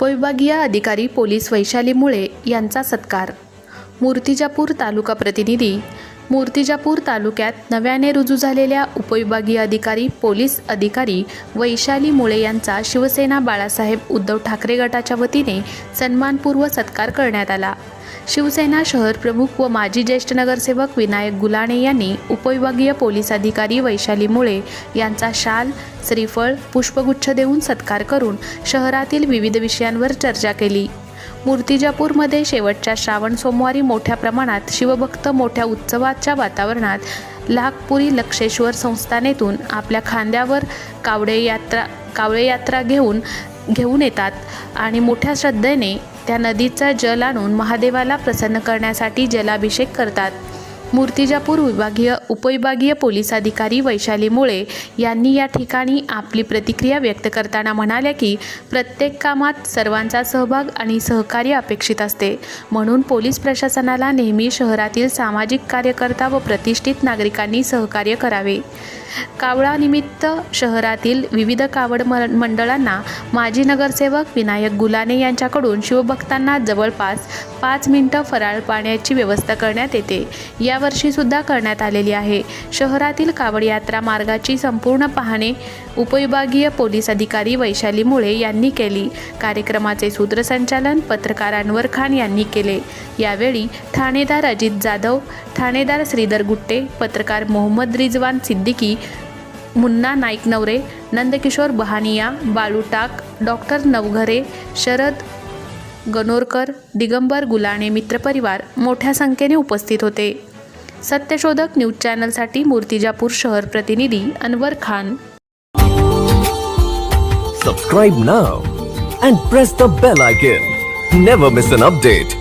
उपविभागीय अधिकारी पोलीस वैशाली मुळे यांचा सत्कार। मूर्तिजापूर तालुका प्रतिनिधी। मूर्तिजापूर तालुक्यात नव्याने रुजू झालेल्या उपविभागीय अधिकारी पोलीस अधिकारी वैशाली मुळे यांचा शिवसेना बाळासाहेब उद्धव ठाकरे गटाच्या वतीने सन्मानपूर्व सत्कार करण्यात आला। शिवसेना शहर प्रमुख व माजी ज्येष्ठ नगरसेवक विनायक गुलाणे यांनी उपविभागीय पोलीस अधिकारी वैशाली मुळे यांचा शाल, श्रीफळ, पुष्पगुच्छ देऊन सत्कार करून शहरातील विविध विषयांवर चर्चा केली। मूर्तिजापूरमध्ये शेवटच्या श्रावण सोमवारी मोठ्या प्रमाणात शिवभक्त मोठ्या उत्सवाच्या वातावरणात लाखपुरी लक्षेश्वर संस्थानेतून आपल्या खांद्यावर कावडे यात्रा घेऊन येतात आणि मोठ्या श्रद्धेने त्या नदीचा जल आणून महादेवाला प्रसन्न करण्यासाठी जलाभिषेक करतात। मूर्तिजापूर उपविभागीय पोलीस अधिकारी वैशाली मुळे यांनी या ठिकाणी आपली प्रतिक्रिया व्यक्त करताना म्हणाल्या की प्रत्येक कामात सर्वांचा सहभाग आणि सहकार्य अपेक्षित असते, म्हणून पोलीस प्रशासनाला नेहमी शहरातील सामाजिक कार्यकर्ता व प्रतिष्ठित नागरिकांनी सहकार्य करावे। कावळानिमित्त शहरातील विविध कावड मंडळांना माजी नगरसेवक विनायक गुलाणे यांच्याकडून शिवभक्तांना जवळपास 5 मिनिटं फराळ पाण्याची व्यवस्था करण्यात येते। यावर्षी सुद्धा करण्यात आलेली आहे। शहरातील कावड यात्रा मार्गाची संपूर्ण पाहणी उपविभागीय पोलीस अधिकारी वैशाली मुळे यांनी केली। कार्यक्रमाचे सूत्रसंचालन पत्रकार अनवर खान यांनी केले। यावेळी ठाणेदार अजित जाधव, ठाणेदार श्रीधर गुट्टे, पत्रकार मोहम्मद रिजवान सिद्दीकी, मुन्ना नाईक नवरे, नंदकिशोर बहानिया, बाळू टाक, डॉक्टर नवघरे, शरद गणोरकर, दिगंबर गुलाणे मित्रपरिवार मोठ्या संख्येने उपस्थित होते। सत्यशोधक न्यूज चॅनलसाठी मूर्तिजापूर शहर प्रतिनिधी Anwar Khan. Subscribe now and press the bell icon. Never miss an update.